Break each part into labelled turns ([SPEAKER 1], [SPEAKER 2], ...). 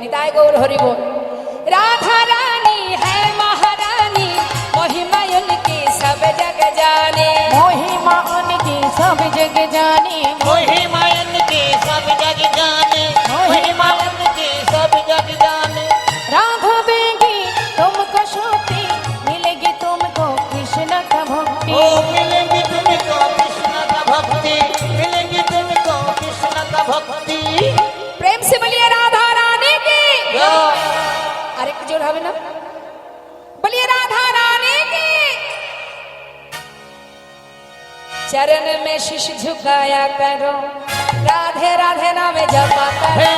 [SPEAKER 1] निताय गौर हरि बोल। राधा रानी है महारानी, महिमा उनकी सब जग जाने,
[SPEAKER 2] महिमा उनकी सब जग जाने,
[SPEAKER 3] महिमा उनकी सब जग जाने, महिमा उनकी सब जग जाने।
[SPEAKER 2] राधा देगी तुमको शक्ति, मिलेगी तुमको कृष्ण का भक्ति।
[SPEAKER 3] ओ मिलेगी तुमको कृष्ण का भक्ति, मिलेगी तुमको कृष्ण का भक्ति।
[SPEAKER 1] प्रेम से बोलिए राधा रानी की। अरे जोर हवे ना, बोलिए राधा रानी की। चरण में शीश झुकाया करो, राधे राधे नाम जपा करो,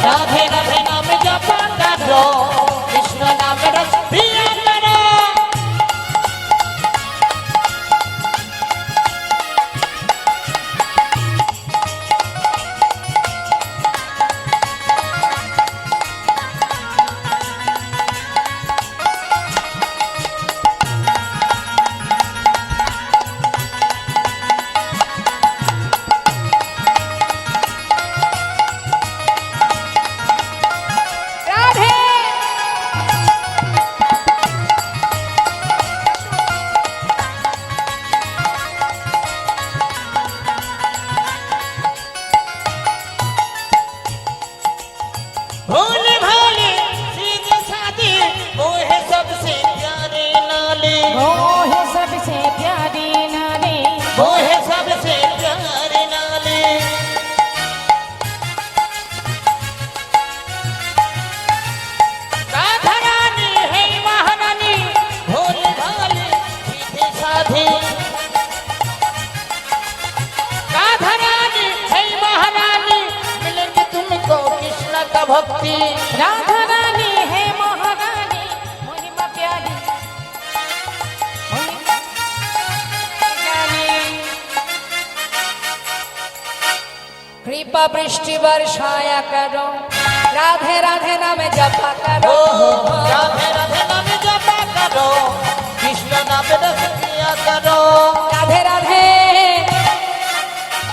[SPEAKER 3] राधे राधे नाम जपा करो, कृष्ण नाम रस पिया करो।
[SPEAKER 1] राधे
[SPEAKER 3] भोले भाले सीधे साधे, वो है सबसे प्यारे लाले,
[SPEAKER 2] वो है सबसे प्यारी नारी,
[SPEAKER 3] वो है सबसे प्यारे लाले। राधा रानी है महारानी, भोले भाले सीधे साधे। राधा रानी है महारानी, मिलेंगे तुमको कृष्ण का भक्ति।
[SPEAKER 2] राधा रानी है महारानी, महिमा प्यारी, महिमा प्यारी।
[SPEAKER 1] कृपा वृष्टि वर्षाया करो, राधे राधे नाम जपा करो,
[SPEAKER 3] राधे राधे नाम जपा करो, कृष्ण नाम रस पिया करो।
[SPEAKER 1] राधे राधे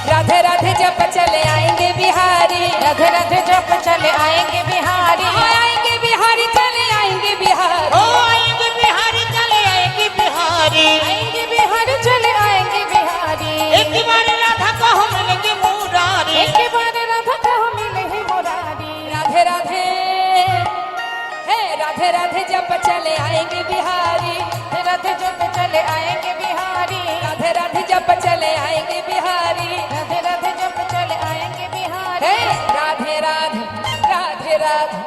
[SPEAKER 1] राधे राधे जप चले आएंगे बिहारी,
[SPEAKER 2] राधे राधे जप चले आएंगे बिहारी,
[SPEAKER 1] आएंगे बिहारी, चले आएंगे बिहारी,
[SPEAKER 3] ओ आएंगे बिहारी, चले आएंगे बिहारी।
[SPEAKER 2] आएंगे बिहारी, चले आएंगे बिहारी।
[SPEAKER 3] एक बार राधा को हम मिलेंगे मुरारी,
[SPEAKER 2] एक बार राधा को मिले ही मुरारी।
[SPEAKER 1] राधे राधे हे राधे राधे जप चले आएंगे बिहारी,
[SPEAKER 2] राधे जप चले आएंगे बिहारी,
[SPEAKER 1] राधे राधे जप चले आएंगे बिहारी।
[SPEAKER 2] राधे राधे जप चले आएंगे बिहारी।
[SPEAKER 1] हे राधे राधे राधे राधे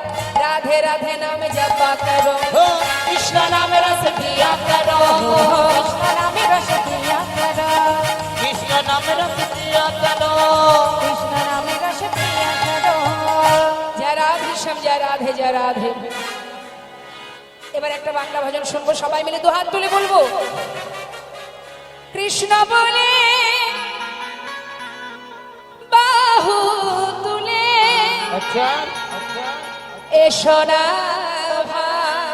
[SPEAKER 1] राधे राधे नाम जपा करो,
[SPEAKER 3] ओ कृष्ण नाम रस पिया करो,
[SPEAKER 2] कृष्ण नाम रस पिया करो,
[SPEAKER 3] कृष्ण नाम रस पिया करो।
[SPEAKER 2] कृष्ण नाम रस पिया करो।
[SPEAKER 1] जरा भीषम जय राधे जय राधे। এবার একটা বাংলা ভজন শুনবো, সবাই মিলে দু হাত তুলে বলবো, কৃষ্ণ বলে বাহু তুলে
[SPEAKER 3] अच्छा अच्छा
[SPEAKER 1] এসো না ভাই,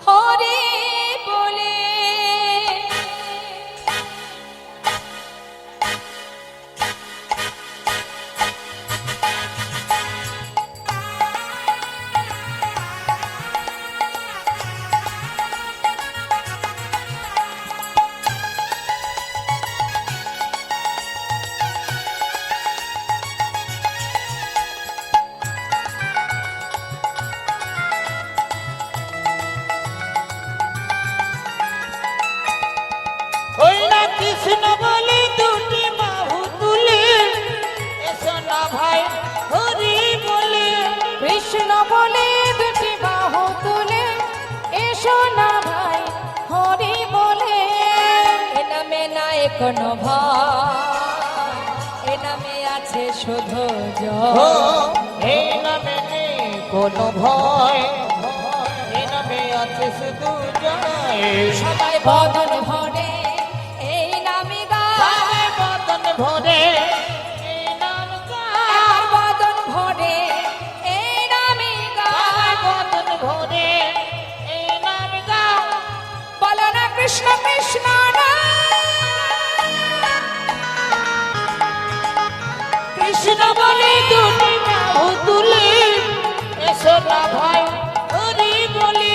[SPEAKER 1] হরি বলে
[SPEAKER 3] ওই না কৃষ্ণ বলে দুটি বাহু তুলে, এসো না ভাই হরি বলে।
[SPEAKER 2] কৃষ্ণ বলে দুটি বাহু তুলে, এসো না ভাই হরি বলে।
[SPEAKER 1] এ নামে নাই কোনো ভয়, এ নামে আছে শুধু
[SPEAKER 3] ও
[SPEAKER 1] জয়।
[SPEAKER 3] এই নামে নেই কোনো ভয়, এই নামে আছে শুধু জয়।
[SPEAKER 1] সবাই বদন ভরে এই নামে গায়,
[SPEAKER 3] সবাই বদন ভরে এই নাম গায়,
[SPEAKER 1] আর বদন ভরে এই নামে
[SPEAKER 3] সবাই
[SPEAKER 1] গায়।
[SPEAKER 3] বদন ভরে এই নাম গায়।
[SPEAKER 1] বলো না কৃষ্ণ কৃষ্ণ না,
[SPEAKER 3] কৃষ্ণ বলে দুটি বাহু তুলে, ভাই হরি বলে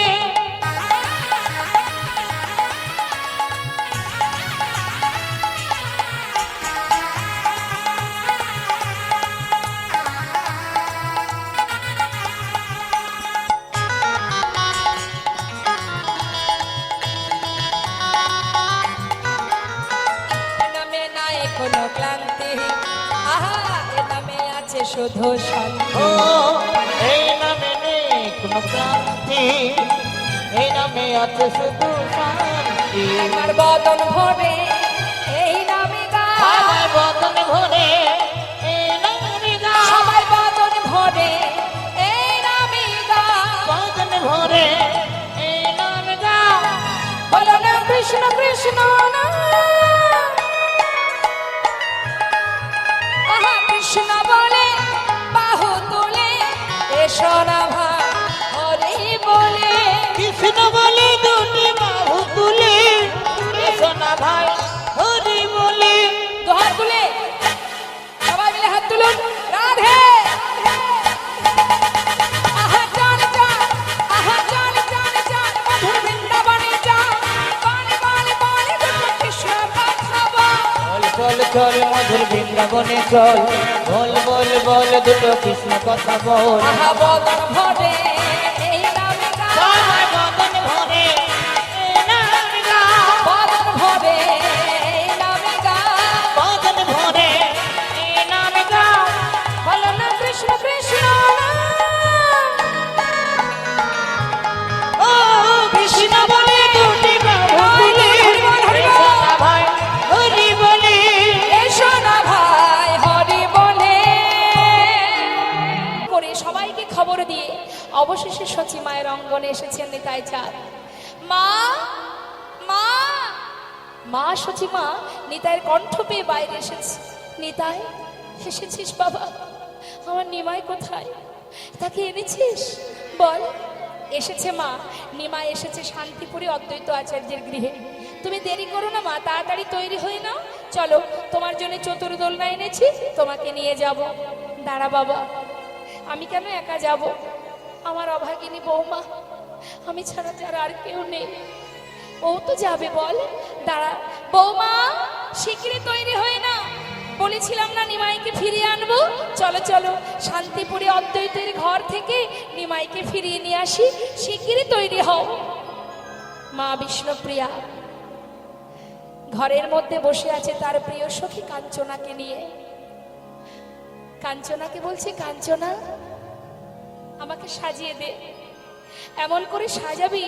[SPEAKER 1] এ নামে নাই কোনো ক্লান্তি, আহা এ নামে আছে শুধু শান্তি।
[SPEAKER 3] ও এই নামে নেই কোনো ক্রান্তি, এই নামে আছে শুধু শান্তি।
[SPEAKER 1] আমার বদন ভরে এই নামে গায়,
[SPEAKER 3] আমার বদন ভরে এই নামে গায়,
[SPEAKER 1] সবাই বদন ভরে এই নামে গায়।
[SPEAKER 3] বদন ভরে এই নামে গায়।
[SPEAKER 1] বলো না কৃষ্ণ কৃষ্ণ না, আহা কৃষ্ণ বলে বাহু তুলে, এসো না ভাই হরি বলে।
[SPEAKER 3] কৃষ্ণ বলে দুটি বাহু তুলে, এসো না ভাই হরি বলে।
[SPEAKER 1] দু হাত তুলে সবাই মিলে হাত তুলুন, রাধে আহা চান চান, আহা চান চান চান, মধুর বৃন্দাবনে চান, বানে বানে বানে দুটো কৃষ্ণ কথা বল।
[SPEAKER 3] চল চল চল মধুর বৃন্দাবনে চল, বল বল বল দুটো কৃষ্ণ কথা বল।
[SPEAKER 1] আহা বদন ভরে এই নামে গায়,
[SPEAKER 3] আমার বদন ভরে এই নামে গায়,
[SPEAKER 1] বদন ভরে এই নামে গায়।
[SPEAKER 3] বদন ভরে এই নামে গায়।
[SPEAKER 1] বলো না কৃষ্ণ কৃষ্ণ না,
[SPEAKER 3] ও কৃষ্ণ বলে দুটি বাহু তুলে, এসো না ভাই হরি বলে।
[SPEAKER 1] এসো না ভাই হরি বলে। করে সবাইকে খবর দিয়ে অবশেষে সচি মায়ের অঙ্গনে এসেছেন নিতাই চাঁদ। মা মা মা, সচি মা নিতাইয়ের কণ্ঠ পেয়ে বাইরে এসেছে। নিতাই এসেছিস বাবা, আমার নিমাই কোথায়, তাকে এনেছিস বল। এসেছে মা, নিমাই এসেছে শান্তিপুরে অদ্বৈত আচার্যের গৃহে। তুমি দেরি করো না মা, তাড়াতাড়ি তৈরি হয়ে নাও, চলো তোমার জন্য চতুর্দোলনা এনেছি, তোমাকে নিয়ে যাব। দাঁড়া বাবা, আমি কেন একা যাব, আমার অভাগিনী বৌমা, আমি ছাড়া যার আর কেউ নেই, ও তো যাবে বল। দাঁড়া বৌমা, শিগগিরই তৈরি হয়ে না, বলেছিলাম না নিমাইকে ফিরিয়ে আনবো, চলো চলো শান্তিপুরে অদ্বৈতের ঘর থেকে নিমাইকে ফিরিয়ে নিয়ে আসি, শিগগিরই তৈরি হও। মা বিষ্ণুপ্রিয়া ঘরের মধ্যে বসে আছে তার প্রিয় সখী কাঞ্চনাকে নিয়ে। কাঞ্চনাকে বলছে, কাঞ্চনা আমাকে সাজিয়ে দে, এমন করে সাজাবি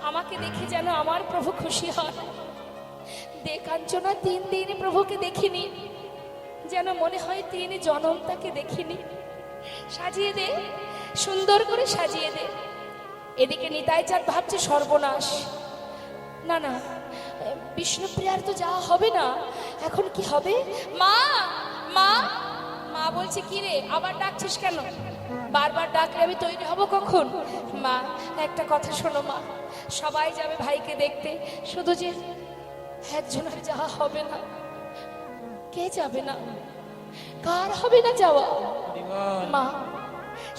[SPEAKER 1] আমাকে দেখে যেন আমার প্রভু খুশি হয়। দে কাঞ্চনা, 3 দিন প্রভুকে দেখিনি, যেন মনে হয় 3 জনম তাকে দেখিনি। সাজিয়ে দে, সুন্দর করে সাজিয়ে দে। এদিকে নিতাই চাঁদ ভাবছে সর্বনাশ, না না বিষ্ণুপ্রিয়ার তো যাওয়া হবে না, এখন কি হবে। মা মা মা বলছে, কি রে আবার ডাকছিস কেন, বারবার ডাকলে আমি তৈরি হব কখন। মা একটা কথা শোনো মা, সবাই যাবে ভাইকে দেখতে, শুধু যে একজনের যাওয়া হবে না, কে যাবে না, কার হবে না যাওয়া। মা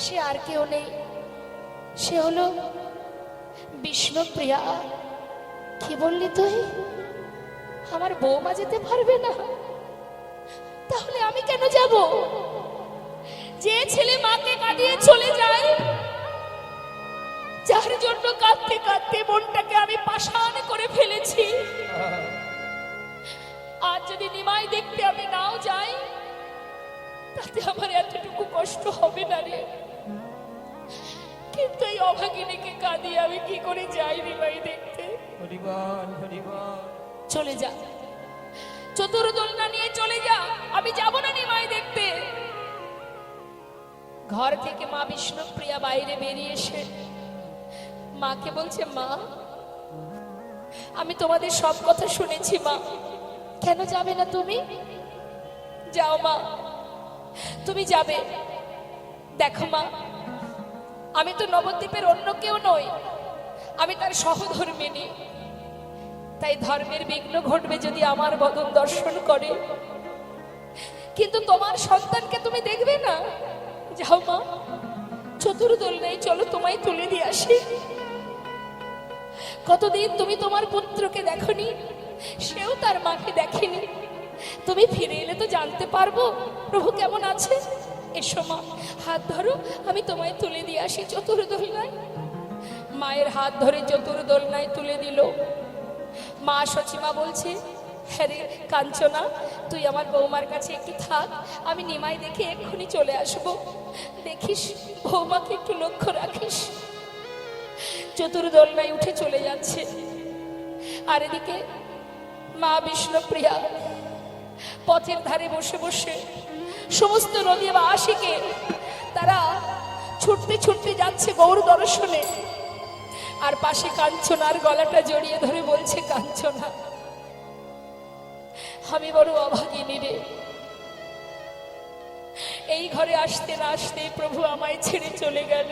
[SPEAKER 1] সে আর কেউ নেই, সে হলো বিষ্ণুপ্রিয়া। কি বললি তুই, আমার বৌমা যেতে পারবে না, তাহলে আমি কেন যাব। যে ছেলে মাকে কাঁদিয়ে চলে যায়, যার জন্য কাঁদতে কাঁদতে মনটাকে আমি পাষাণ করে ফেলেছি, আর যদি নিমাই দেখতে আমি নাও যাই, তাতে আমার এতটুকু কষ্ট হবে না রে। কিন্তু এই অভাগিনীকে কাঁদিয়ে আমি কি করে যাই নিমাই দেখতে। চলে যা, চতুর্দোলনা নিয়ে চলে যা, আমি যাব না নিমাই দেখতে। ঘর থেকে মা বিষ্ণুপ্রিয়া বাইরে বেরিয়ে এসে মাকে বলছে, মা আমি তোমাদের সব কথা শুনেছি মা, কেন যাবে না তুমি, যাও মা তুমি যাবে। দেখো মা, আমি তো নবদ্বীপের অন্য কেউ নই, আমি তার সহধর্মিনী, তাই ধর্মের বিঘ্ন ঘটবে যদি আমার বদন দর্শন করে, কিন্তু তোমার সন্তানকে তুমি দেখবে না। যাও মা, চতুর্দোলনায় চলো তোমায় তুলে দিয়ে আসি। কতদিন তুমি তোমার পুত্রকে দেখনি, সেও তার মাকে দেখেনি। তুমি ফিরে এলে তো জানতে পারবো প্রভু কেমন আছে। এসো মা, হাত ধরো, আমি তোমায় তুলে দিয়ে আসি চতুর্দোলনায়। মায়ের হাত ধরে চতুর্দোলনায় তুলে দিল। মা সচিমা বলছে, হ্যাঁ রে কাঞ্চনা, তুই আমার বৌমার কাছে একটু থাক, আমি নিমাই দেখে এক্ষুনি চলে আসবো। দেখিস বৌমাকে একটু লক্ষ্য রাখিস। চতুর্দোলনায় উঠে চলে যাচ্ছে। আর এদিকে মা বিষ্ণুপ্রিয়া পথের ধারে বসে বসে সমস্ত নদী বা আশিকে তারা ছুটতে ছুটতে যাচ্ছে গৌর দর্শনে। আর পাশে কাঞ্চনার গলাটা জড়িয়ে ধরে বলছে, কাঞ্চনা আমি বড় অভাগিনী রে, এই ঘরে আসতে না আসতে প্রভু আমায় ছেড়ে চলে গেল।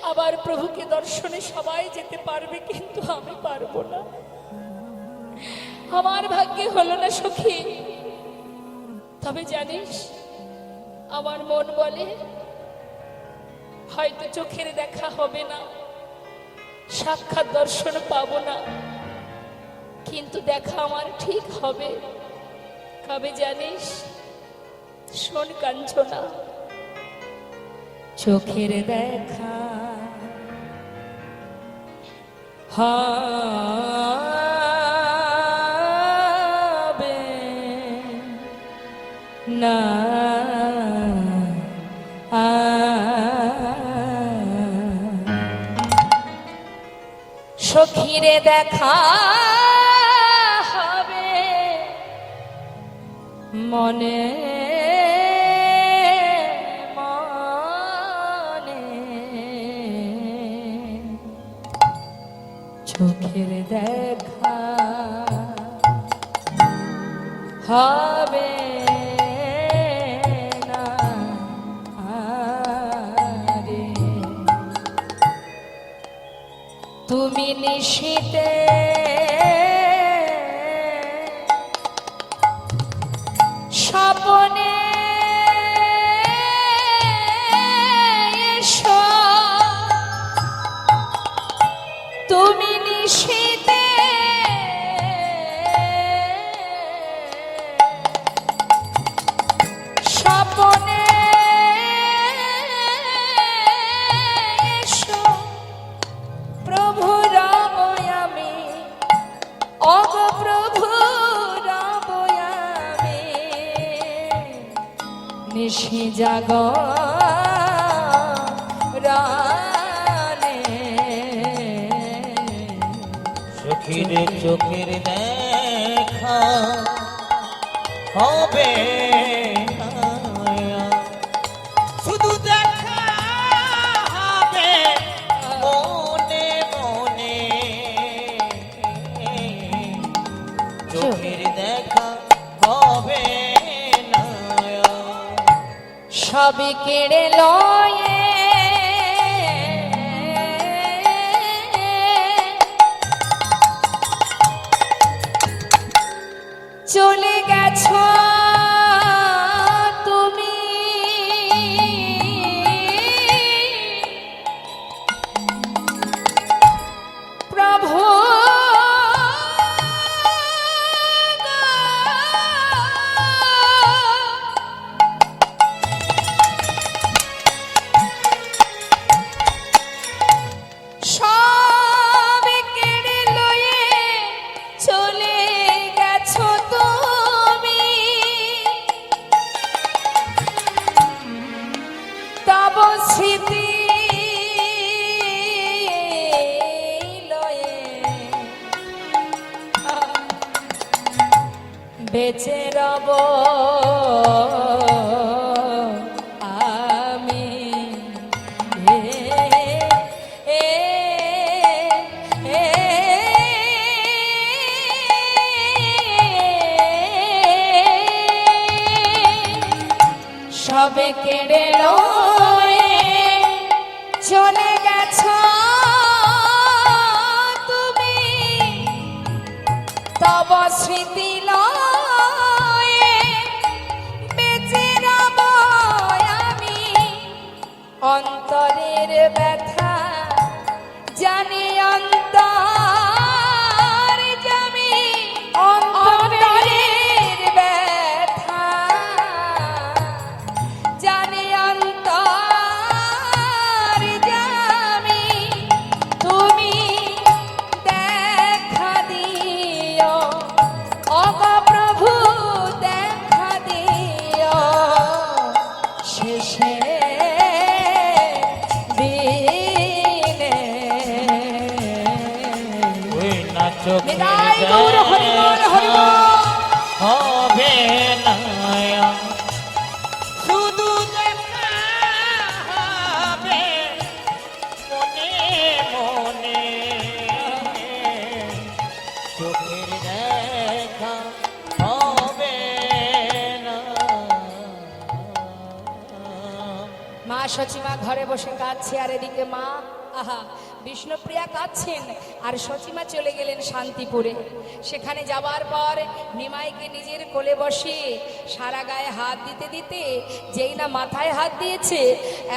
[SPEAKER 1] আবার প্রভুকে দর্শনে সবাই যেতে পারবে, কিন্তু আমি পারবো না। আমার ভাগ্যে হলো না সখী। তবে জানিস, আমার মন বলে হয়তো চোখের দেখা হবে না, সাক্ষাৎ দর্শন পাবো না, কিন্তু দেখা আমার ঠিক হবে। কবে জানিস? শোন কাঞ্চনা, চোখের দেখা হবে না, সখীরে দেখা হবে মনে মনে, চোখের দেখা হবে না রে। তুমি নিশীতে স্বপ্নে এসো, তুমি নিশীতে স্বপ্নে এসো, প্রভু রাম আমি, অগ প্রভু রাম আমি, নিশি জাগরণে।
[SPEAKER 3] সখীর চোখের দেখা হবে না, শুধু দেখা হবে মনে মনে, চোখের দেখা হবে না।
[SPEAKER 1] সবই কেড়ে লয়ে চলে গেছো তুমি, প্রভু সব কেড়ে লয়ে চলে গেছো তুমি, তব স্মৃতি লয়ে বেঁচে রব আমি। সবে কেড়ে লয়ে চলে গেছো তুমি, তব স্মৃতি লয়ে বেঁচে রব আমি। অন্তরের ব্যথা জানি অন্তর জামি অন্তরের ব্যথা জানি অন্তর জামি তুমি দেখা দিও অগো প্রভু দেখা দিও শেষে
[SPEAKER 3] ওই না চোখের
[SPEAKER 1] নিতাই গৌর হরি বল, হরি বল।
[SPEAKER 3] হবে না শুধু দেখা হবে মনে মনে চোখের দেখা হবে না।
[SPEAKER 1] মা সচিমা ঘরে বসে কাঁদছে আর এদিকে মা আহা বিষ্ণুপ্রিয়া কাঁদছেন আর সচিমা চলে গেলেন শান্তিপুরে। সেখানে যাবার পর নিমাইকে নিজের কোলে বসিয়ে সারা গায়ে হাত দিতে দিতে যেই না মাথায় হাত দিয়েছে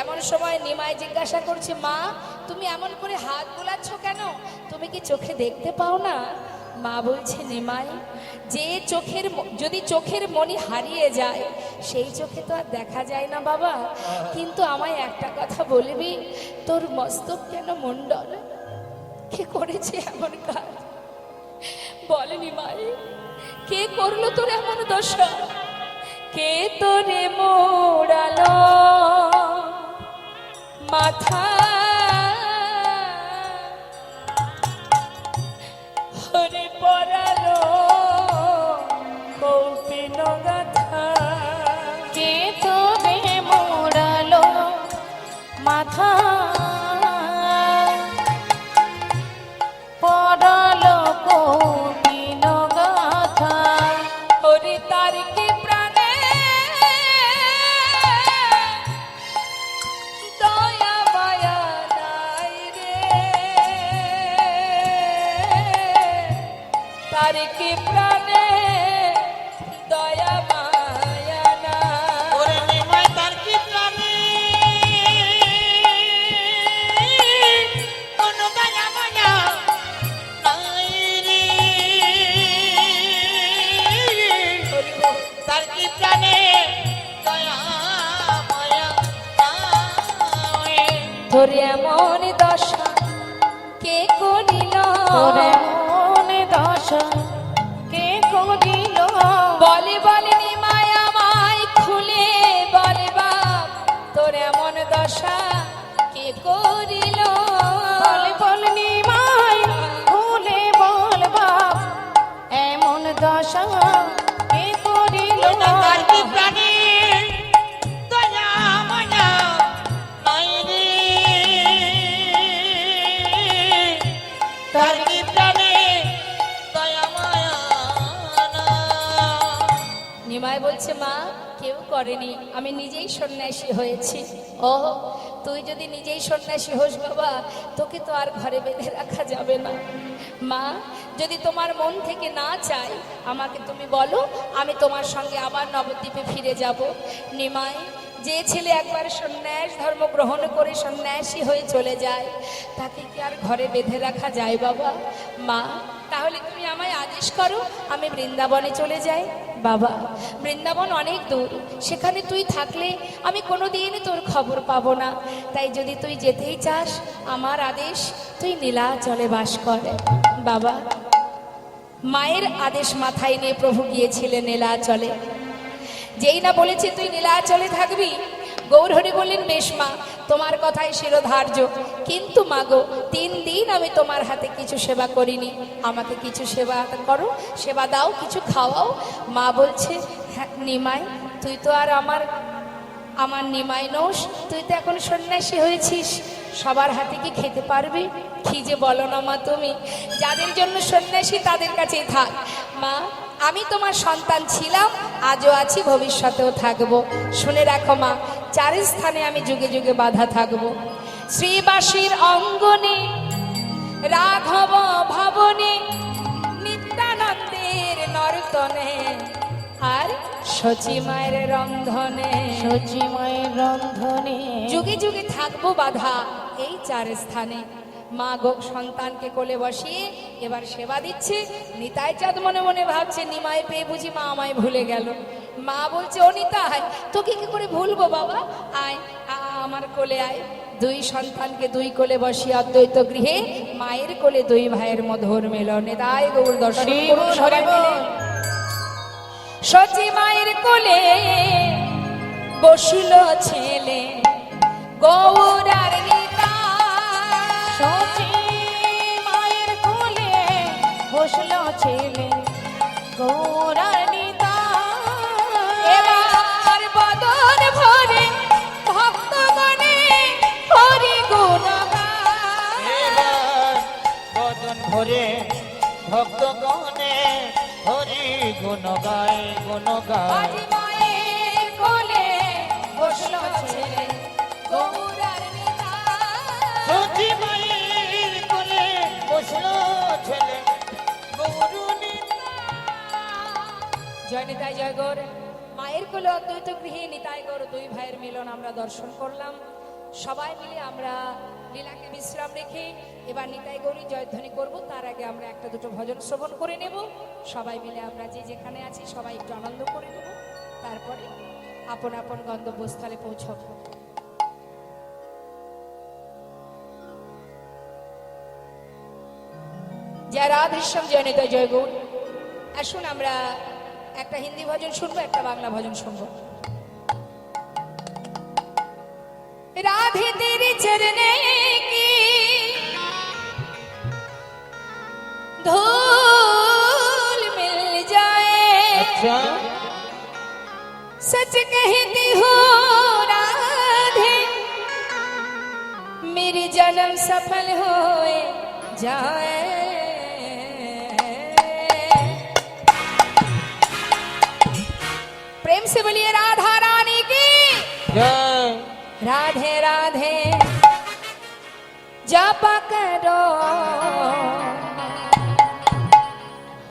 [SPEAKER 1] এমন সময় নিমাই জিজ্ঞাসা করছে, মা তুমি এমন করে হাত বুলাচ্ছ কেন? তুমি কি চোখে দেখতে পাও না? মা বলছে, নিমাই যে যদি চোখের মনি হারিয়ে যায় সেই চোখে তো আর দেখা যায় না বাবা। কিন্তু আমায় একটা কথা বলবি, তোর মস্তক কেন মণ্ডল? কে করেছে এমন কাজ? বল নিমাই, কে করলো তোর এমন দশা? কে তোরে মোড়ালো মাথা হরে পরালো কৌপিন গাথা?
[SPEAKER 2] কে তোরে মোড়ালো মাথা পড়ালো কোকিল গাথা?
[SPEAKER 1] হরি তার কি প্রাণে দয়া মায়া নাই রে, তার কি প্রাণে দয়া মায়া নাই।
[SPEAKER 3] ওরে নিমাই তার কি প্রাণী কোনো দয়া মায়া নাই রে। তার কি প্রাণে দয়া মায়া নাই।
[SPEAKER 1] তোর এমন দশা কে করিল?
[SPEAKER 2] তোরে মনে দশা কে করিল?
[SPEAKER 1] বলে বলে নিমাই আমায় খুলে বলে বাপ, তোর এমন দশা কে করিল?
[SPEAKER 2] বল বল নিমাই ভুলে বল বাপ, এমন দশা কে করিল?
[SPEAKER 3] ওটা তার কি প্রাণী দয়া মায়া নাই রে। তার কি প্রাণী দয়া মায়া নাই।
[SPEAKER 1] নিমাই বলছে, মা কেউ করেনি, আমি নিজেই সন্ন্যাসী হয়েছি। ও তুই যদি নিজেই সন্ন্যাসী হোস বাবা, তোকে তো আর ঘরে বেঁধে রাখা যাবে না। মা যদি তোমার মন থেকে না চাই আমাকে তুমি বলো, আমি তোমার সঙ্গে আবার নবদ্বীপে ফিরে যাব। নিমাই, যে ছেলে একবার সন্ন্যাস ধর্ম গ্রহণ করে সন্ন্যাসী হয়ে চলে যায় তাকে কি আর ঘরে বেঁধে রাখা যায় বাবা? মা তাহলে তুমি আমায় আদেশ করো, আমি বৃন্দাবনে চলে যাই। বাবা বৃন্দাবন অনেক দূর, সেখানে তুই থাকলে আমি কোনোদিন তোর খবর পাবো না। তাই যদি তুই যেতেই চাস আমার আদেশ, তুই নীলাচলে বাস কর। বাবা মায়ের আদেশ মাথায় নিয়ে প্রভু গিয়েছিলেন নীলাচলে। যেই না বলেছে তুই নীলাচলে থাকবি, গৌরহরি বললেন, বেশ মা তোমার কথাই শিরোধার্য, কিন্তু মাগো 3 দিন আমি তোমার হাতে কিছু সেবা করিনি, আমাকে কিছু সেবা করো, সেবা দাও, কিছু খাওয়াও। মা বলছে, হ্যাঁ নিমাই তুই তো আর আমার নিমাই নোস, তুই তো এখন সন্ন্যাসী হয়েছিস, সবার হাতে কি খেতে পারবি? কি যে বলো না মা তুমি, যাদের জন্য সন্ন্যাসী তাদের কাছেই থাক। মা আমি তোমার সন্তান ছিলাম, আজও আছি, ভবিষ্যতেও থাকবো। শুনে রাখো মা, 4 স্থানে আমি যুগে যুগে বাধা থাকবো। শ্রীবাসীর অঙ্গনে, রাঘব ভবনে, নিত্যানন্দের নর্তনে, আর সচিমায়ের রন্ধনে।
[SPEAKER 2] সচিমায়ের রন্ধনে
[SPEAKER 1] যুগে যুগে থাকবো বাধা এই চার স্থানে। মা গো সন্তানকে কোলে বসিয়ে এবার সেবা দিচ্ছে। নিতাই চাঁদ মনে মনে ভাবছে নিমাই পেয়ে বুঝি মা আমায় ভুলে গেল। মা বলছে ও নিতাই তোকে কি করে ভুলবো বাবা, আয় আমার কোলে আয়। দুই সন্তানকে দুই কোলে বসিয়ে অদ্বৈত গৃহে মায়ের কোলে দুই ভাইয়ের মধুর মিলন। নিতাই গৌর দর্শন করুন সবাই মিলে। সচি মায়ের কোলে বসিল ছেলে গৌর আর নিতাই।
[SPEAKER 2] সচি মায়ের কোলে বসলো ছেলে গৌর আর নিতাই।
[SPEAKER 1] এবার বদন ভরে ভক্তগণে হরি গুণ গায়।
[SPEAKER 3] এবার বদন ভরে ভক্তগণে হরি গুণ গায়, গুণ গায়।
[SPEAKER 1] আজি মায়ের কোলে বসলো ছেলে গৌর আর নিতাই।
[SPEAKER 3] সতী মায়ের কোলে বসলো ছেলে গৌর নিতাই।
[SPEAKER 1] জয় নিতাই জয় গৌর। মায়ের কোলে অদ্বৈত গৃহে নিতাই গৌর দুই ভাইয়ের মিলন আমরা দর্শন করলাম। সবাই মিলে আমরা লীলাকে বিশ্রাম রেখে এবার নিতাই গৌরী জয়ধ্বনি করব। তার আগে আমরা একটা দুটো ভজন শ্রবণ করে নেব। সবাই মিলে আমরা যে যেখানে আছি সবাই একটু আনন্দ করে নেব, তারপরে আপন আপন গন্তব্যস্থলে পৌঁছব। জয় রাধেশ্যাম জয় নিতাই জয় গৌর। আসুন আমরা একটা হিন্দি ভজন শুনবো, একটা বাংলা ভজন শুনবো। राधे तेरे चरने की धूल मिल जाए।
[SPEAKER 3] अच्छा
[SPEAKER 1] सच कहती हूँ राधे मेरी जन्म सफल हो जाए। प्रेम से बोलिए राधा रानी की
[SPEAKER 3] जय।
[SPEAKER 1] राधे राधे जापा करो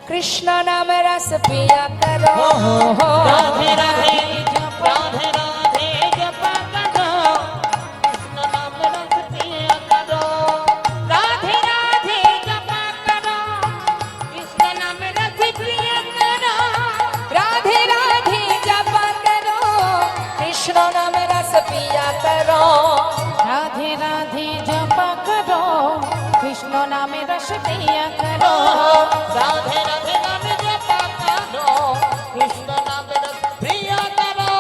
[SPEAKER 1] कृष्ण नाम रस पिया करो।
[SPEAKER 3] राधे राधे राधे राधे जपा करो, कृष्ण नाम रस पिया करो। राधे राधे जपा करो, कृष्ण नाम रस पिया करो।
[SPEAKER 1] राधे राधे जापा करो कृष्ण नाम रस पिया करो।
[SPEAKER 2] राधे राधे जपा करो कृष्ण नामे रस पिया करो।
[SPEAKER 3] राधे राधे नाम जपा करो, कृष्ण नाम रस पिया करो।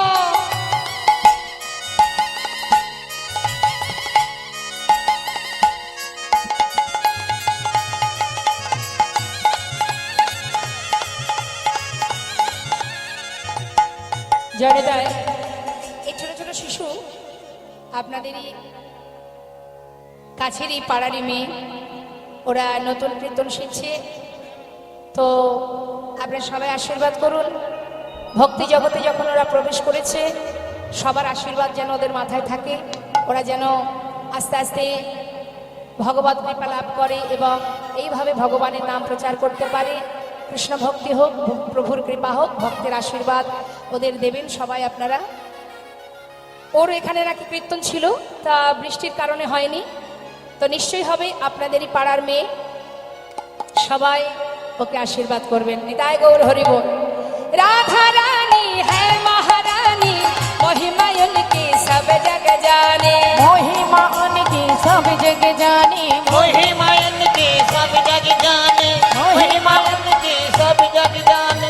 [SPEAKER 1] জয়দায় এই ছোট ছোট শিশু আপনাদেরই কাছেরই পাড়ারই মেয়ে, ওরা নতুন কীর্তন শিখছে। তো আপনারা সবাই আশীর্বাদ করুন। ভক্তি জগতে যখন ওরা প্রবেশ করেছে সবার আশীর্বাদ যেন ওদের মাথায় থাকে। ওরা যেন আস্তে আস্তে ভগবত কৃপা লাভ করে এবং এইভাবে ভগবানের নাম প্রচার করতে পারে। কৃষ্ণ ভক্তি হোক, প্রভুর কৃপা হোক, ভক্তের আশীর্বাদ ওদের দেবেন সবাই আপনারা। ওর এখানে নাকি কীর্তন ছিল, তা বৃষ্টির কারণে হয়নি, তো নিশ্চয়ই হবে। আপনাদেরই পাড়ার মেয়ে, সবাই ওকে আশীর্বাদ করবেন। নিতাই গৌর হরি बोल। राधा रानी है महारानी महिमा उनकी सब जग जाने।
[SPEAKER 2] महिमा उनकी सब जग जाने।
[SPEAKER 3] महिमा उनकी सब जग जाने, महिमा उनकी सब जग जाने।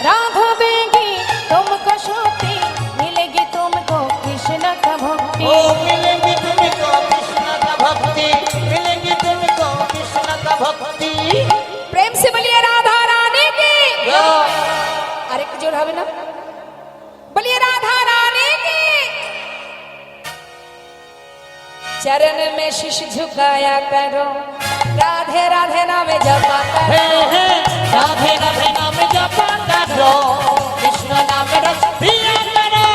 [SPEAKER 2] राधा बेगी तुमको सोती मिलेगी तुमको कृष्ण का भक्ति।
[SPEAKER 3] ओ मिलेगी तुमको कृष्ण का भक्ति, मिलेगी तुमको कृष्ण का भक्ति।
[SPEAKER 1] प्रेम से बोलिए राधा रानी की।
[SPEAKER 3] जय।
[SPEAKER 1] আরেকটু জোর হবে না? बोलिए राधा रानी की। चरण में शीश झुकाया करो, राधे राधे नाम जपा
[SPEAKER 3] हे
[SPEAKER 1] करो।
[SPEAKER 3] हे राधे राधे नाम जपा करो, कृष्ण नाम रस पिया करो।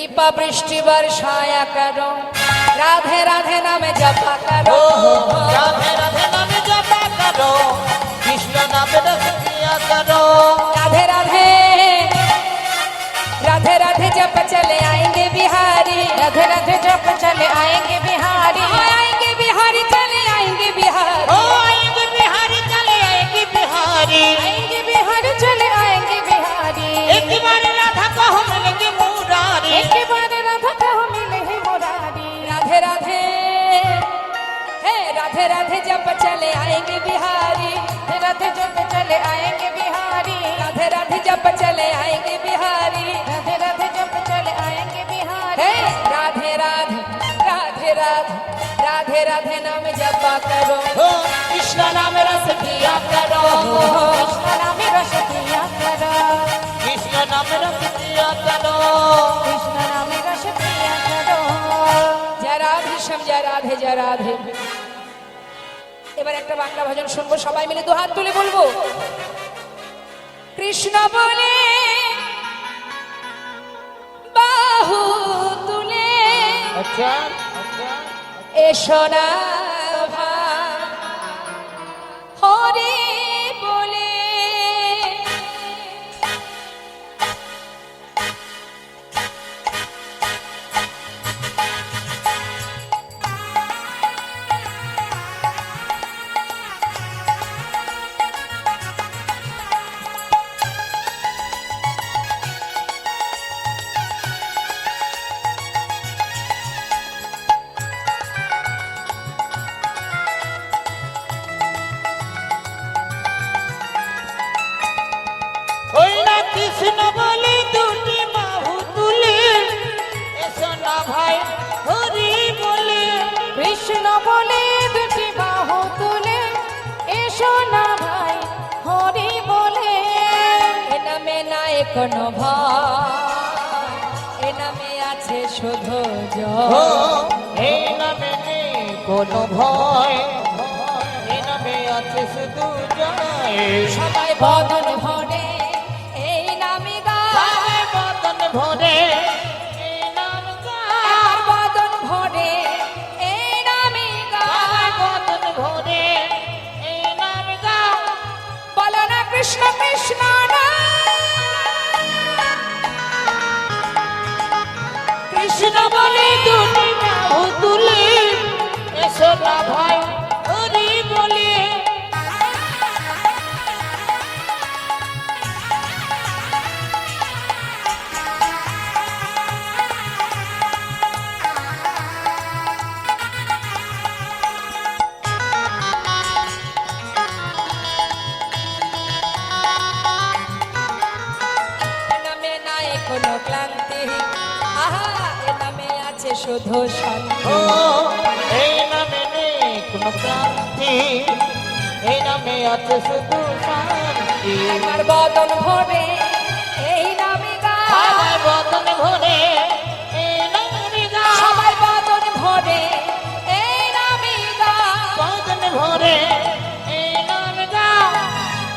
[SPEAKER 1] কৃপা বৃষ্টি বর্ষায়া করো রাধে রাধে নামে জপা করো
[SPEAKER 3] রাধে রাধে নামে জপা করো কৃষ্ণ নামে রস পিয়া করো
[SPEAKER 1] राधे राधे राधे राधे जप चले आएंगे बिहारी
[SPEAKER 2] राधे राधे जप चले आएंगे बिहारी
[SPEAKER 1] आएंगे बिहारी चले आएंगे बिहारी
[SPEAKER 3] ओ आएंगे बिहारी चले आएंगे बिहारी
[SPEAKER 2] आएंगे बिहारी चले आएंगे बिहारी
[SPEAKER 3] एक बार राधा को हम मिलेंगे मुरारी
[SPEAKER 2] एक बार राधा को मिले हैं मुरारी
[SPEAKER 1] राधे राधे हे राधे राधे जप चले आएंगे बिहारी
[SPEAKER 2] राधे जप चले आएंगे बिहारी
[SPEAKER 1] राधे राधे जप चले आएंगे बिहारी
[SPEAKER 2] राधे राधे जप चले आएंगे बिहारी
[SPEAKER 1] हे राधे राधे राधे राधे राधे राधे नाम जपा करो
[SPEAKER 3] ओ कृष्ण नाम रस पिया करो
[SPEAKER 2] कृष्ण नाम रस पिया करो
[SPEAKER 3] कृष्ण नाम रस पिया करो
[SPEAKER 2] कृष्ण नाम रस पिया करो
[SPEAKER 1] जरा भीषम जराधे जराधे এবার একটা বাংলা ভজন শুনবো সবাই মিলে দু হাত তুলে বলবো কৃষ্ণ বলে বাহু তুলে
[SPEAKER 3] अच्छा अच्छा
[SPEAKER 1] এসো না ভাই, হরি বলে
[SPEAKER 3] ওই না কৃষ্ণ বলে দুটি বাহু তুলে এসো না ভাই হরি বলে
[SPEAKER 2] কৃষ্ণ বলে দুটি বাহু তুলে এসো না ভাই হরি বলে
[SPEAKER 1] এ নামে নাই কোনো ভয়, এ নামে আছে শুধু
[SPEAKER 3] ও
[SPEAKER 1] জয়।
[SPEAKER 3] এই নামে নেই কোনো ভয় এই নামে আছে শুধু জয়
[SPEAKER 1] সবাই বদন ভরে এই নামে গায়,
[SPEAKER 3] সবাই বদন ভরে এই নাম গায়
[SPEAKER 1] আর বদন ভরে এই নামে
[SPEAKER 3] সবাই
[SPEAKER 1] গায়।
[SPEAKER 3] বদন ভরে এই নাম গায়
[SPEAKER 1] বলো না কৃষ্ণ কৃষ্ণ না
[SPEAKER 3] কৃষ্ণ বলে দুটি বাহু তুলে এসো না ভাই হরি বলে
[SPEAKER 1] এ নামে নাই কোনো ক্লান্তি, আহা এ নামে আছে শুধু শান্তি।
[SPEAKER 3] ও এই নামে নেই কোনো ক্রান্তি এই নামে আছে শুধু শান্তি
[SPEAKER 1] আমার বদন ভরে এই নামে গায়,
[SPEAKER 3] সবাই বদন ভরে এই নামে গায়
[SPEAKER 1] সবাই বদন ভরে এই নামে গায়।
[SPEAKER 3] বদন ভরে এই নামে গায়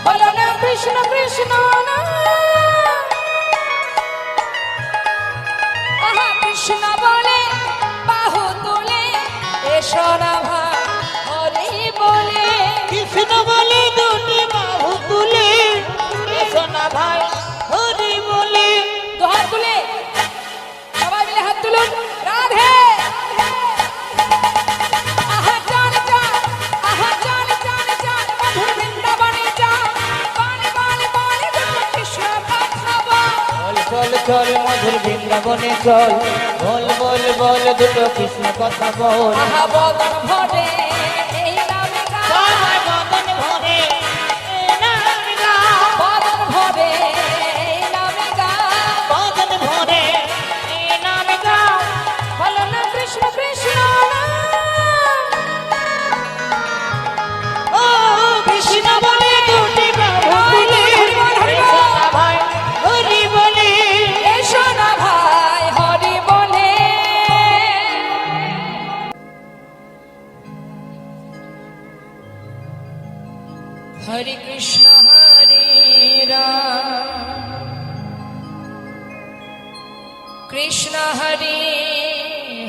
[SPEAKER 2] বলো না কৃষ্ণ কৃষ্ণ না
[SPEAKER 1] আহা কৃষ্ণ বলে বাহু তুলে এসো না ভাই হরি বলে
[SPEAKER 3] কৃষ্ণ বলে দুটি বাহু তুলে এসো না ভাই হরি বলে
[SPEAKER 1] দু হাত তুলে সবাই মিলে হাত তুলুন রাধে আহা চান চান আহা চান চান চান মধুর বৃন্দাবনে যান বানে বানে বানে দুটো কৃষ্ণ কথা বল।
[SPEAKER 3] চল চল চল মধুর বৃন্দাবনে চল বল বল বল দুটো কৃষ্ণ কথা বল
[SPEAKER 1] আহা বদন ভরে এই নামে গায়,
[SPEAKER 3] সবাই বদন ভরে এই নামে গায়
[SPEAKER 1] বদন ভরে এই নামে গায়।
[SPEAKER 3] বদন ভরে এই নামে গায়
[SPEAKER 2] বলো না কৃষ্ণ কৃষ্ণ না
[SPEAKER 3] ও কৃষ্ণ বলে দুটি বাহু তুলে এসো না ভাই হরি বলে
[SPEAKER 1] এসো না ভাই হরি বলে হরে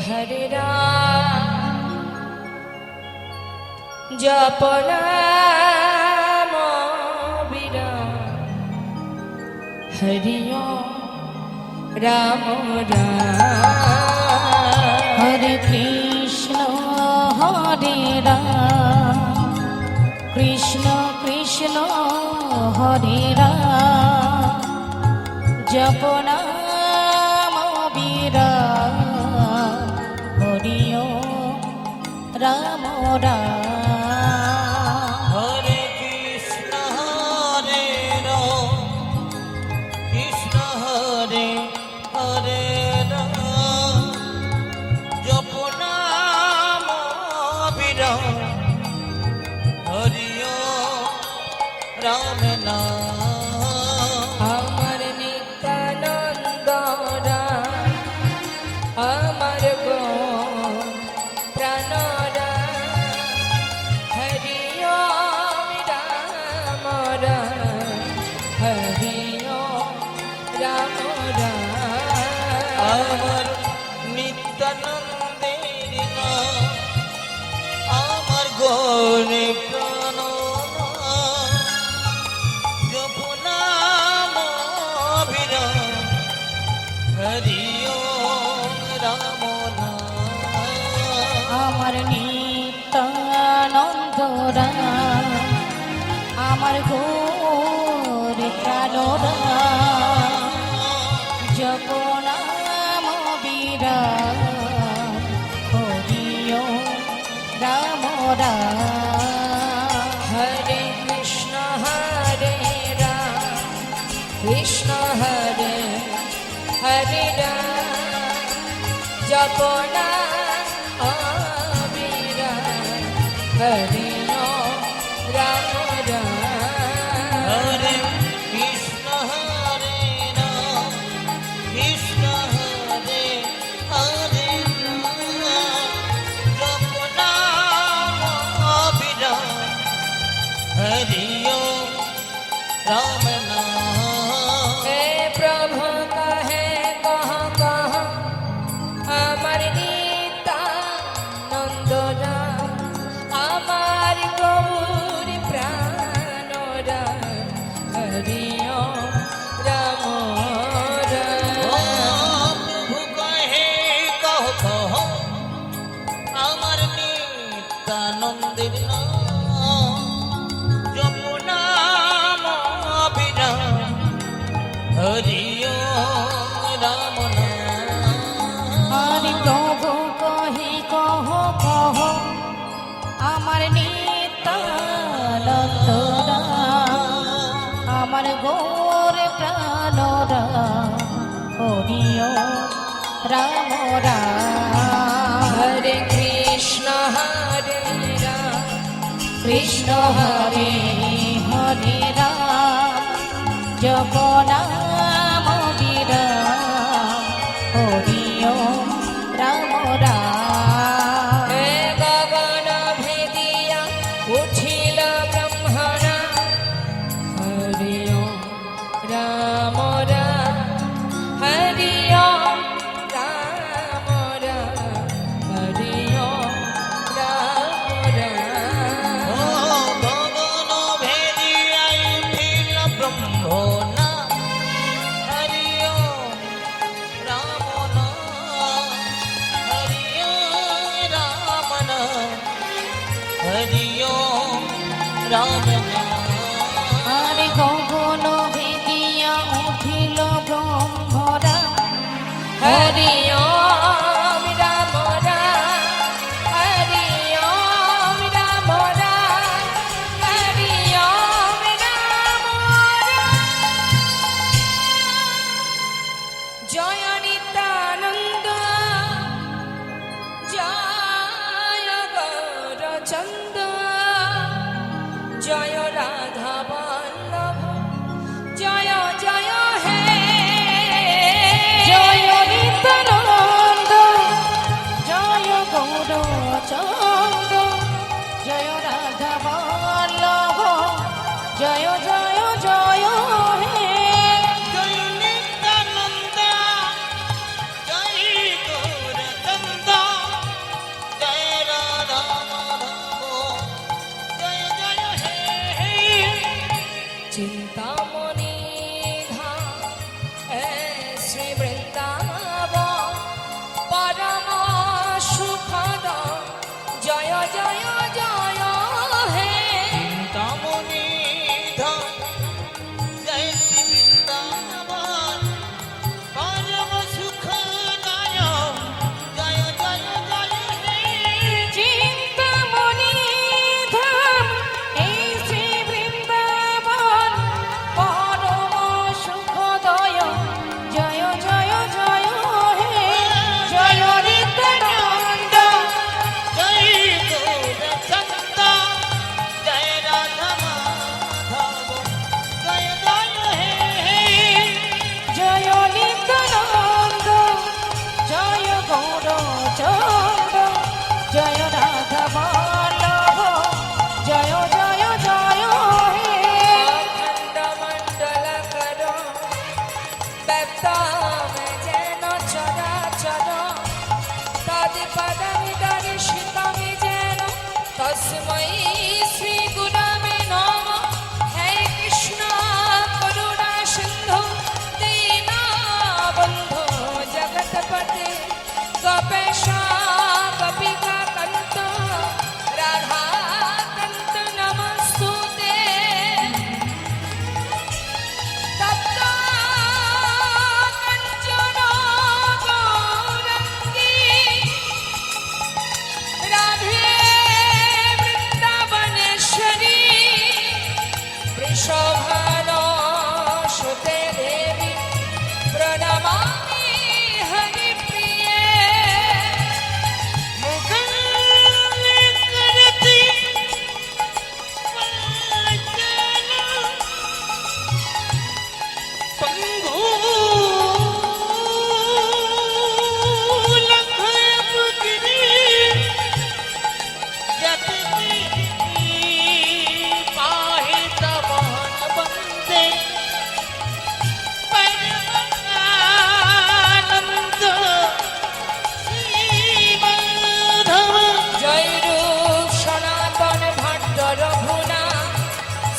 [SPEAKER 1] হরে রাম জপ নাম বিরাম হরি ওম রাম রাম
[SPEAKER 2] হরে কৃষ্ণ হরে রাম কৃষ্ণ কৃষ্ণ হরে রাম জপ নাম বিরাম হরি ওম রাম রাম
[SPEAKER 3] হরে কৃষ্ণ হরে রাম কৃষ্ণ হরে হরে রাম জপ নাম বিরাম হরি ওম রাম নাম
[SPEAKER 1] আমার নিত্যানন্দ রাম আমার গো প্রাণ রাম হরি ওম রাম রাম হরি ওম রাম রাম
[SPEAKER 3] আমার নিত্যানন্দের নাম আমার গৌরে প্রাণ জপ নাম বিরাম হরি ওম রাম নাম
[SPEAKER 2] আমার নিত্যানন্দ রাম আমার ঘোর প্রাণ রাম জপ নাম বিরাম হরি ওম রাম রাম
[SPEAKER 1] হরে কৃষ্ণ হরে রাম কৃষ্ণ হরে হরে রাম জপ নাম বিরাম হরি ওম রাম রাম
[SPEAKER 3] হরে কৃষ্ণ হরে রাম কৃষ্ণ হরে হরে রাম জপ নাম বিরাম হরি ওম রাম নাম
[SPEAKER 1] হে প্রভু কহে কহ কহ আমার নিত্যানন্দ রাম আমার গৌর প্রাণ রাম হরি ওম রাম রাম
[SPEAKER 3] প্রভু কহে কহ কহ আমার নিত্যানন্দের নাম জপ নাম বিরাম হরি ওম রাম নাম
[SPEAKER 2] হরি প্রভু কহি কহ কহ আমার নিত্যানন্দ রাম আমার গোর প্রাণ রাম হরি ওম রাম রাম
[SPEAKER 1] হরে কৃষ্ণ হরে রাম
[SPEAKER 2] কৃষ্ণ হরে হরে রাম জপ নাম বিরাম হরি ওম রাম রাম
[SPEAKER 1] হে গগন ভেদিয়া উঠিল ব্রহ্মণা হরি ওম রাম রাম হরি ওম রাম রাম হরি ওম রাম রাম
[SPEAKER 3] ও গগন ভেদিয়াই উঠিল ব্রহ্মণা হরি ওম রাম নাম হরি ওম রাম নাম হরি ওম রাম নাম
[SPEAKER 2] হরে গগন ভেদিয়া
[SPEAKER 1] ব্যক্তম যেন চরাচর তৎপদমি দর্শিতমি যেন তস্मै শ্রী গুরবে নমঃ। হে কৃষ্ণ করুণা সিন্ধু দীনবন্ধু জগৎপতে গোপেশ গোপিকা কান্ত রাধা কান্ত নমস্তুতে। তপ্ত কাঞ্চন গৌরাঙ্গী রাধে বৃন্দাবনেশ্বরী বৃষভানুসুতে দেবী প্রণমামি হরিপ্রিয়ে। জয়রূপ সনাতন ভট্ট রঘুনা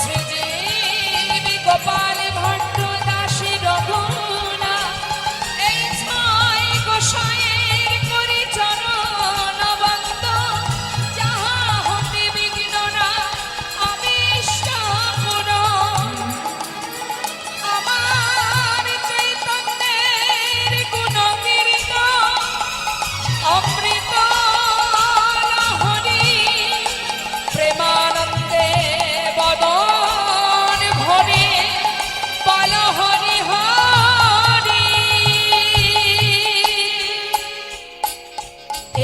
[SPEAKER 1] শ্রীজীবী গোপাল ভট্ট দাসী রঘুনা। এই ছয় গোসাইয়ের করি চরণ বন্দ যাহা হতে বিঘ্ন না অবিষ্ট পূরণ। আমার চৈতন্যের গুণ কীর্তন অমৃত লহরী প্রেমানন্দে বদন ভরে বল হরি হরি।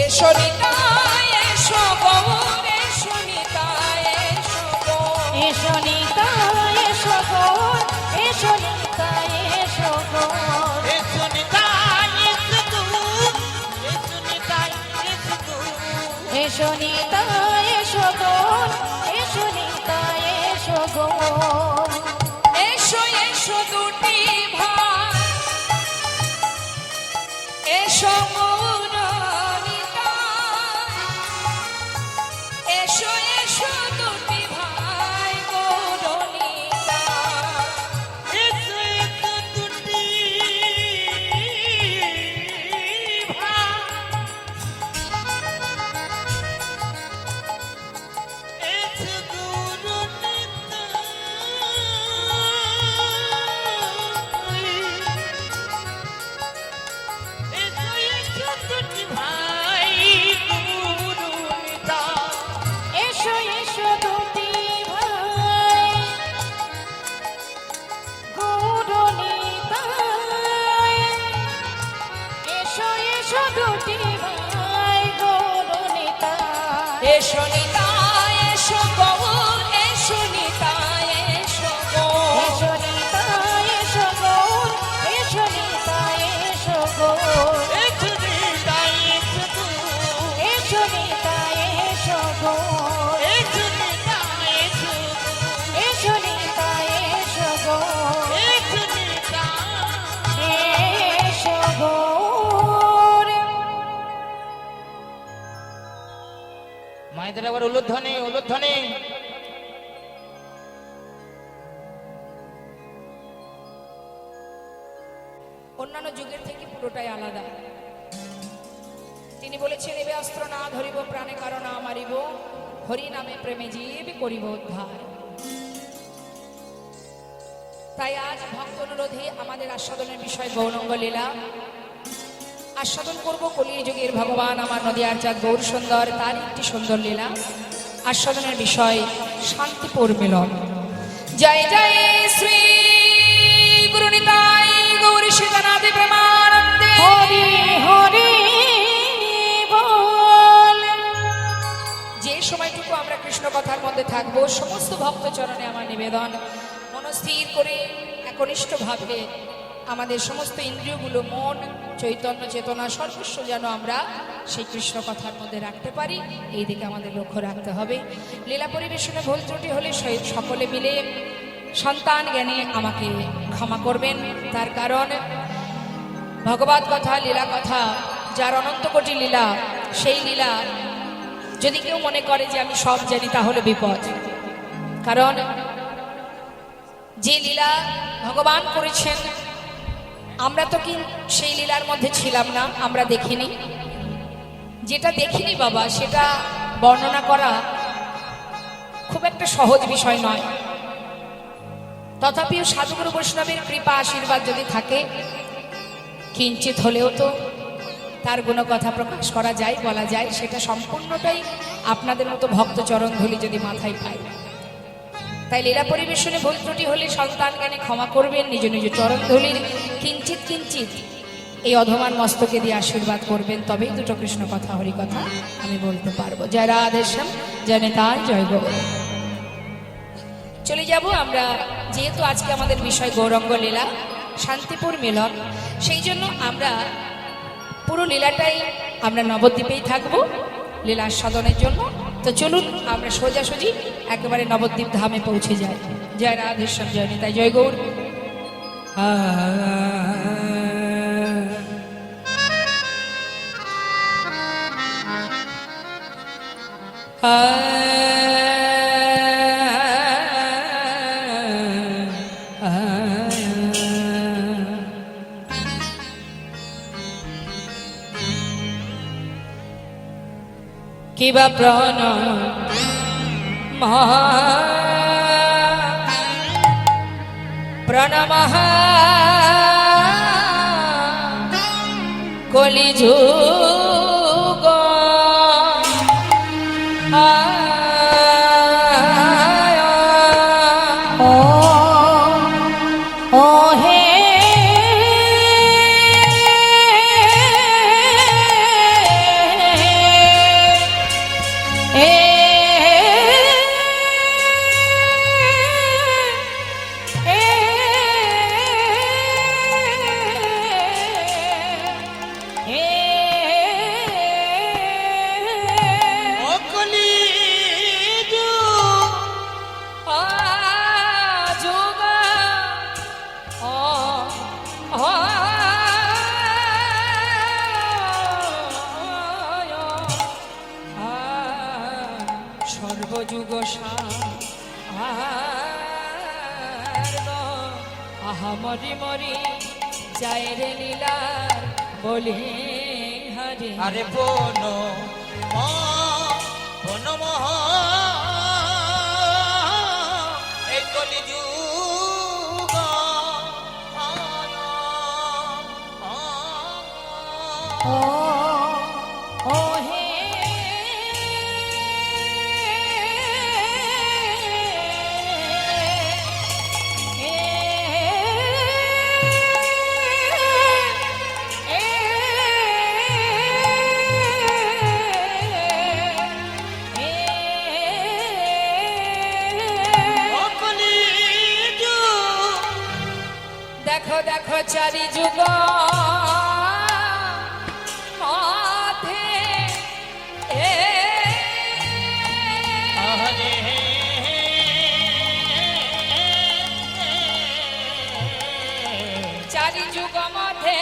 [SPEAKER 1] এসো নিতাই এসো গৌর এসো নিতাই এসো গৌর।
[SPEAKER 2] এসো নিতাই এসো গৌর, এসো নিতাই এসো গৌর। এসো নিতাই এসো গৌর, এসো নিতাই এসো গৌর।
[SPEAKER 1] এসো এসো দুটি ভাই এসো গৌর নিতাই। এসো এসো দুটি ভাই গৌর নিতাই।
[SPEAKER 2] এসো এসো দুটি ভাই গৌর নিতাই। এসো এসো দুটি ভাই গৌর নিতাই।
[SPEAKER 1] এসো নিতাই এসো গৌর এসো নিতাই এসো গৌর।
[SPEAKER 2] এসো নিতাই এসো গৌর, এসো নিতাই এসো গৌর। এসো নিতাই এসো গৌর, এসো নিতাই এসো গৌর। এসো গৌর।
[SPEAKER 3] মায়েদের আবার উলুধ্বনি উলুধ্বনি।
[SPEAKER 1] অন্যান্য যুগের থেকে পুরোটাই আলাদা। তিনি বলেছেন এবে অস্ত্র না ধরিব প্রাণে কারণ মারিব হরি নামে প্রেমে জীব করিব উদ্ধার। তাই আজ ভক্ত অনুরোধে আমাদের আস্বাদনের বিষয় গৌরাঙ্গ লীলা আস্বাদন করব। কলির যুগের ভগবান আমার নদিয়ার চাঁদ গৌর সুন্দর তার একটি সুন্দর লীলা আস্বাদনের বিষয় শান্তিপুর মিলন। জয় জয় শ্রী গুরু নিতাই গৌরী সীতানাথ প্রেমানন্দে
[SPEAKER 2] হরি হরি বল।
[SPEAKER 1] যে সময়টুকু আমরা কৃষ্ণ কথার মধ্যে থাকবো সমস্ত ভক্ত চরণে আমার নিবেদন মনস্থির করে একনিষ্ঠভাবে আমাদের সমস্ত ইন্দ্রিয়গুলো মন চৈতন্য চেতনা সর্বস্ব যেন আমরা সেই কৃষ্ণ কথার মধ্যে রাখতে পারি এই দিকে আমাদের লক্ষ্য রাখতে হবে। লীলা পরিবেশনে ভুল ত্রুটি হলে সকলে মিলে সন্তান জ্ঞানে আমাকে ক্ষমা করবেন। তার কারণ ভগবত কথা, লীলা কথা, যার অনন্ত কোটি লীলা, সেই লীলা যদি কেউ মনে করে যে আমি সব জানি, তাহলে বিপদ। কারণ যে লীলা ভগবান করেছেন, আমরা তো কি সেই লীলার মধ্যে ছিলাম না, আমরা দেখিনি। যেটা দেখিনি বাবা, সেটা বর্ণনা করা খুব একটা সহজ বিষয় নয়। তথাপিও সাধুগুরু বৈষ্ণবের কৃপা আশীর্বাদ যদি থাকে, কিঞ্চিত হলেও তো তার গুণকথা প্রকাশ করা যায়, বলা যায়। সেটা সম্পূর্ণটাই আপনাদের মতো ভক্ত চরণ ধুলি যদি মাথায় পায়। তাই লীলা পরিবেশনে ভুল ত্রুটি হলে সন্তান জ্ঞানে ক্ষমা করবেন। নিজ নিজ চরণ ধুলির কিঞ্চিত কিঞ্চিত এই অধমান মস্তকে দিয়ে আশীর্বাদ করবেন, তবেই দুটো কৃষ্ণ কথা, হরি কথা আমি বলতে পারবো। জয় রাধেশ্যাম, জয় নেতাই, জয় গৌর। চলে যাব আমরা, যেহেতু আজকে আমাদের বিষয় গৌরাঙ্গ লীলা, শান্তিপুর মিলন, সেই জন্য আমরা পুরো লীলাটাই আমরা নবদ্বীপেই থাকবো লীলা আস্বাদনের জন্য। তো চলুন আমরা সোজাসুজি একেবারে নবদ্বীপ ধামে পৌঁছে যাই। জয় রাধেশ্যাম, জয় নিতাই, জয় গৌর। কিবা প্রাণ প্রণমঃ কলিযুগ
[SPEAKER 2] ও হে
[SPEAKER 1] সর্বযুগ আহা মরি মরি যায় রে লীলার বলি হরি।
[SPEAKER 3] আরে বনো বনমোহ এই কলিযুগ
[SPEAKER 2] ও হে
[SPEAKER 1] দেখো দেখো চারি যুগ মাথে চারি যুগ মাথে